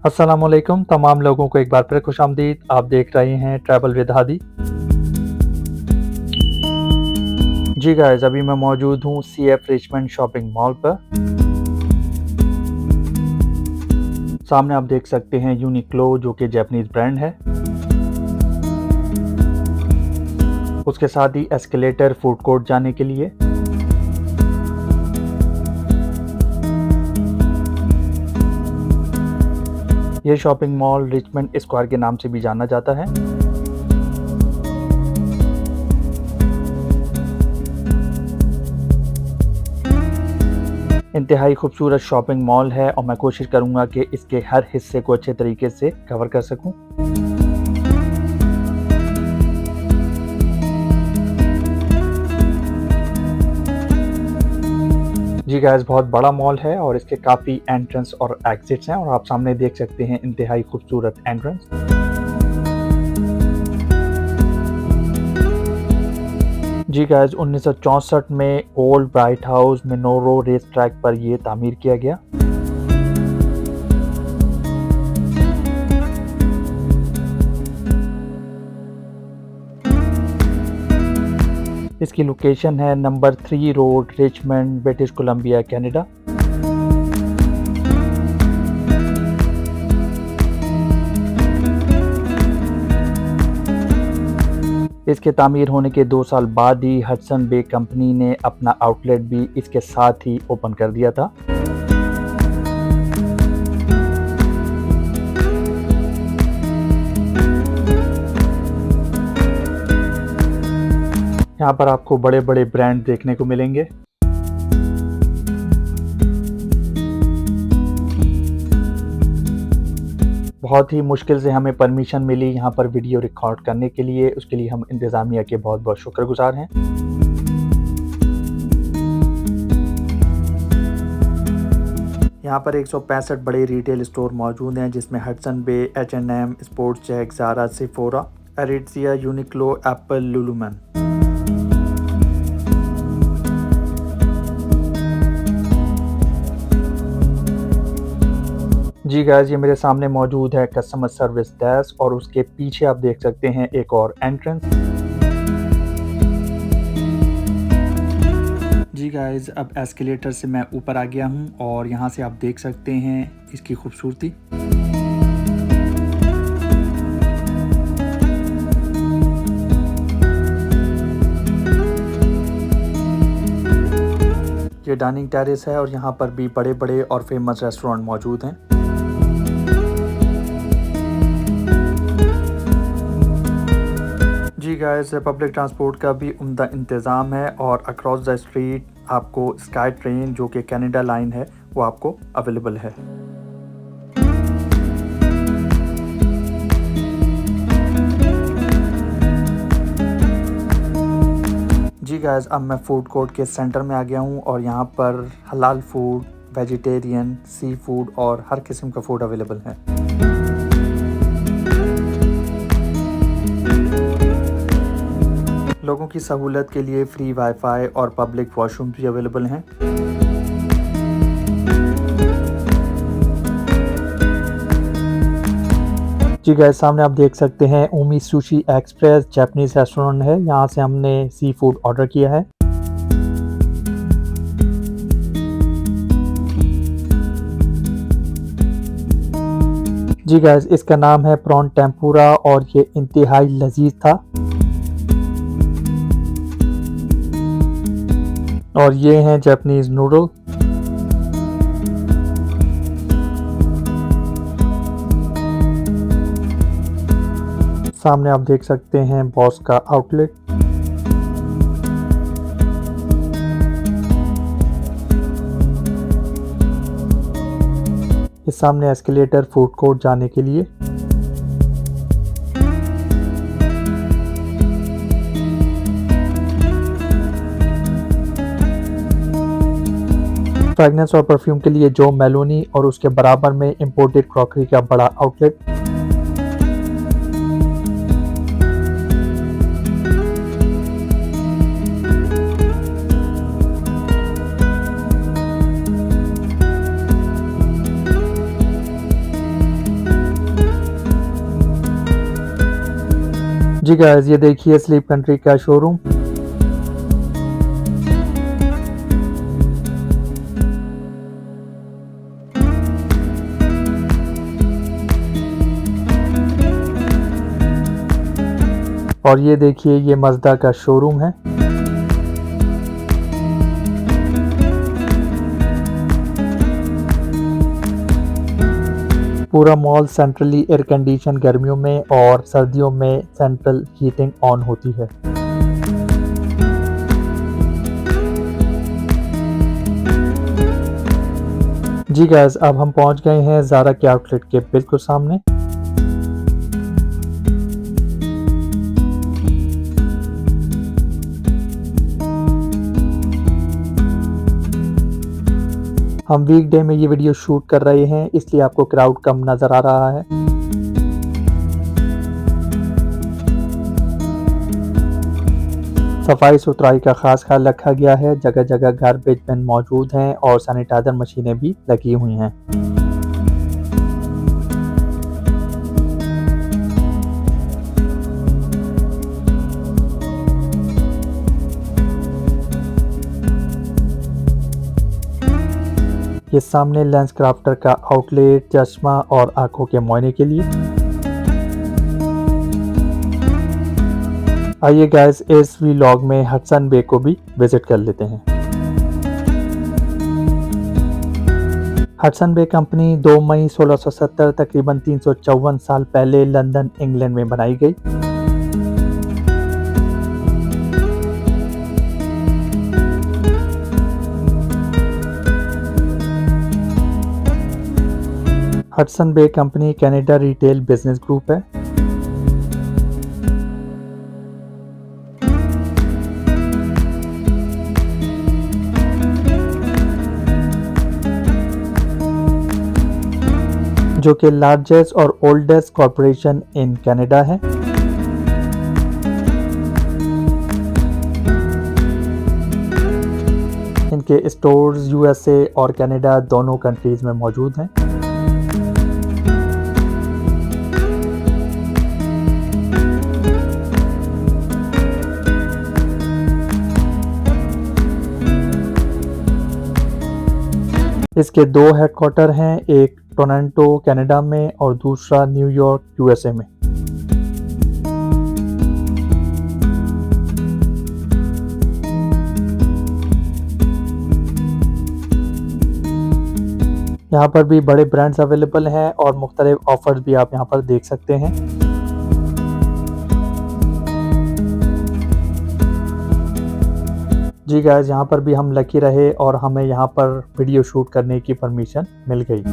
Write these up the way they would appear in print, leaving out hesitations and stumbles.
अस्सलामुअलैकुम तमाम लोगों को एक बार फिर खुशामदीद। आप देख रहे हैं ट्रैवल विद हादी। जी गाइस, अभी मैं मौजूद हूँ CF रिचमंड शॉपिंग मॉल पर। सामने आप देख सकते हैं यूनिक्लो, जो कि जापानीज ब्रांड है। उसके साथ ही एस्केलेटर फूड कोर्ट जाने के लिए। यह शॉपिंग मॉल रिचमंड स्क्वायर के नाम से भी जाना जाता है। इंतहाई खूबसूरत शॉपिंग मॉल है और मैं कोशिश करूंगा कि इसके हर हिस्से को अच्छे तरीके से कवर कर सकूं। जी गाइस, बहुत बड़ा मॉल है और इसके काफ़ी एंट्रेंस और एग्जिट्स हैं और आप सामने देख सकते हैं इंतहाई खूबसूरत एंट्रेंस। जी गाइस, 1964 में Old Bright House Minoru race track पर यह तामीर किया गया। इसकी लोकेशन है number 3 road, Richmond, British Columbia, Canada. इसके तामीर होने के 2 साल बाद ही हडसन बे कंपनी ने अपना आउटलेट भी इसके साथ ही ओपन कर दिया था। यहाँ पर आपको बड़े बड़े ब्रांड देखने को मिलेंगे। बहुत ही मुश्किल से हमें परमिशन मिली यहाँ पर वीडियो रिकॉर्ड करने के लिए। उसके लिए हम इंतज़ामिया के बहुत बहुत शुक्रगुजार हैं। यहाँ पर 165 बड़े रिटेल स्टोर मौजूद हैं, जिसमें Hudson Bay, H&M, Sports Chek, Zara, Sephora, Aritzia, Uniqlo, Apple, Lululemon. जी गाइस, ये मेरे सामने मौजूद है कस्टमर सर्विस डेस्क और उसके पीछे आप देख सकते हैं एक और एंट्रेंस। जी गाइस, अब एस्केलेटर से मैं ऊपर आ गया हूँ और यहाँ से आप देख सकते हैं इसकी खूबसूरती। ये डाइनिंग टेरेस है और यहाँ पर भी बड़े बड़े और फेमस रेस्टोरेंट मौजूद हैं। जी गाइस, पब्लिक ट्रांसपोर्ट का भी उम्दा इंतज़ाम है और अक्रॉस द स्ट्रीट आपको स्काई ट्रेन, जो कि कनाडा लाइन है, वो आपको अवेलेबल है। जी गाइस, अब मैं फूड कोर्ट के सेंटर में आ गया हूँ और यहाँ पर हलाल फूड, वेजिटेरियन, सी फूड और हर किस्म का फूड अवेलेबल है। लोगों की सहूलत के लिए फ्री वाईफाई और पब्लिक वॉशरूम भी अवेलेबल हैं। जी गाइस, सामने आप देख सकते हैं ओमी सुशी एक्सप्रेस जापानीज रेस्टोरेंट है। यहाँ से हमने सी फूड ऑर्डर किया है। जी गाइस, इसका नाम है प्रॉन टेम्पुरा और ये इंतहाई लजीज था। और ये हैं जापानीज नूडल। सामने आप देख सकते हैं बॉस का आउटलेट। इस सामने एस्केलेटर फूड कोर्ट जाने के लिए। फ्रेगनेंस और परफ्यूम के लिए जो मेलोनी और उसके बराबर में इंपोर्टेड क्रॉकरी का बड़ा आउटलेट। जी गाइस, ये देखिए स्लीप कंट्री का शोरूम। और ये देखिए ये मज़दा का शोरूम है। पूरा मॉल सेंट्रली एयर कंडीशन गर्मियों में और सर्दियों में सेंट्रल हीटिंग ऑन होती है। जी गाइस, अब हम पहुंच गए हैं ज़ारा के आउटलेट के बिल्कुल सामने। हम वीकडे में ये वीडियो शूट कर रहे हैं, इसलिए आपको क्राउड कम नज़र आ रहा है। सफाई सुथराई का खास ख्याल रखा गया है। जगह जगह गार्बेज बिन मौजूद हैं और सैनिटाइजर मशीनें भी लगी हुई हैं। ये सामने लेंस क्राफ्टर का आउटलेट, चश्मा और आंखों के मुआयने के लिए। आइए गाइस, इस व्लॉग में हडसन बे को भी विजिट कर लेते हैं। हडसन बे कंपनी 2 मई 1670 तकरीबन 354 साल पहले लंदन, इंग्लैंड में बनाई गई। Hudson Bay company Canada retail business group है। जो कि लार्जेस्ट और ओल्डेस्ट कॉरपोरेशन इन कनाडा है। इनके स्टोर्स यूएसए और कनाडा दोनों कंट्रीज में मौजूद हैं। इसके 2 हेडक्वार्टर हैं, एक टोरंटो कनाडा में और दूसरा न्यूयॉर्क यूएसए में। यहाँ पर भी बड़े ब्रांड्स अवेलेबल हैं और मुख्तलिफ ऑफर्स भी आप यहाँ पर देख सकते हैं। जी गाइस, यहाँ पर भी हम लकी रहे और हमें यहाँ पर वीडियो शूट करने की परमिशन मिल गई।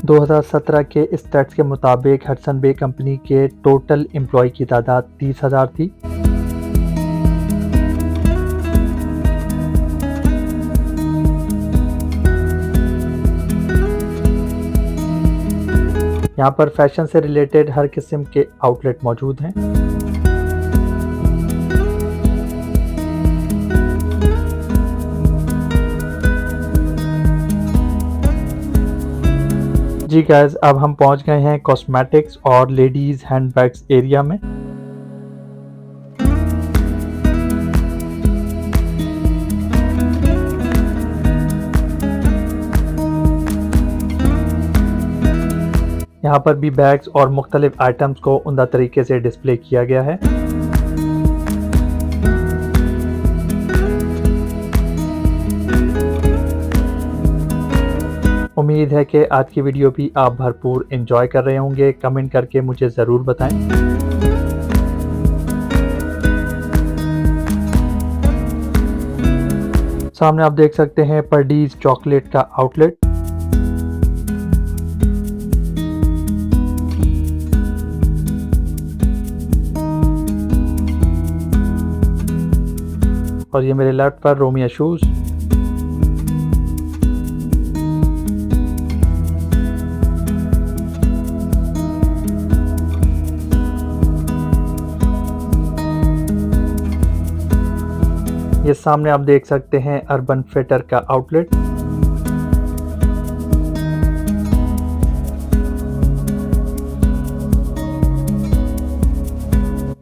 दो 2017 के स्टैट्स के मुताबिक हडसन बे कंपनी के टोटल एम्प्लॉय की तादाद 30,000 थी। यहाँ पर फैशन से रिलेटेड हर किस्म के आउटलेट मौजूद हैं। जी गाइस, अब हम पहुंच गए हैं कॉस्मेटिक्स और लेडीज हैंडबैग्स एरिया में। यहाँ पर भी बैग्स और मुख्तलिफ आइटम्स को उम्दा तरीके से डिस्प्ले किया गया है। उम्मीद है कि आज की वीडियो भी आप भरपूर एंजॉय कर रहे होंगे। कमेंट करके मुझे ज़रूर बताएं। सामने आप देख सकते हैं परडीज चॉकलेट का आउटलेट। और ये मेरे लेफ्ट पर रोमिया शूज़। ये सामने आप देख सकते हैं अर्बन फिटर का आउटलेट।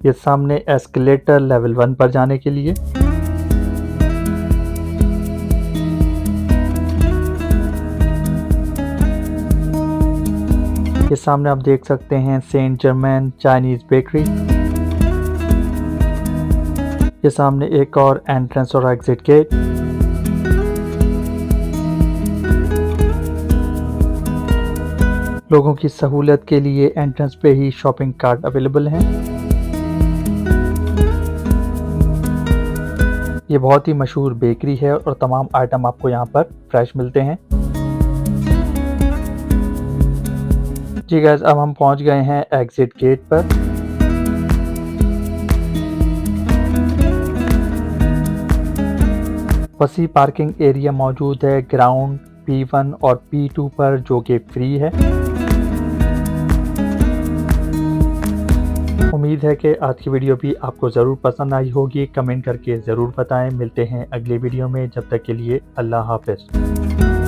ये सामने एस्केलेटर लेवल 1 पर जाने के लिए। ये सामने आप देख सकते हैं सेंट जर्मन चाइनीज बेकरी। ये सामने एक और एंट्रेंस और एग्जिट गेट। लोगों की सहूलियत के लिए एंट्रेंस पे ही शॉपिंग कार्ट अवेलेबल हैं। ये बहुत ही मशहूर बेकरी है और तमाम आइटम आपको यहाँ पर फ्रेश मिलते हैं। जी गाइस, अब हम पहुँच गए हैं एग्जिट गेट पर। वसी पार्किंग एरिया मौजूद है ग्राउंड P1 और P2 पर, जो कि फ्री है। उम्मीद है कि आज की वीडियो भी आपको ज़रूर पसंद आई होगी। कमेंट करके ज़रूर बताएं। मिलते हैं अगली वीडियो में, जब तक के लिए अल्लाह हाफ़िज़।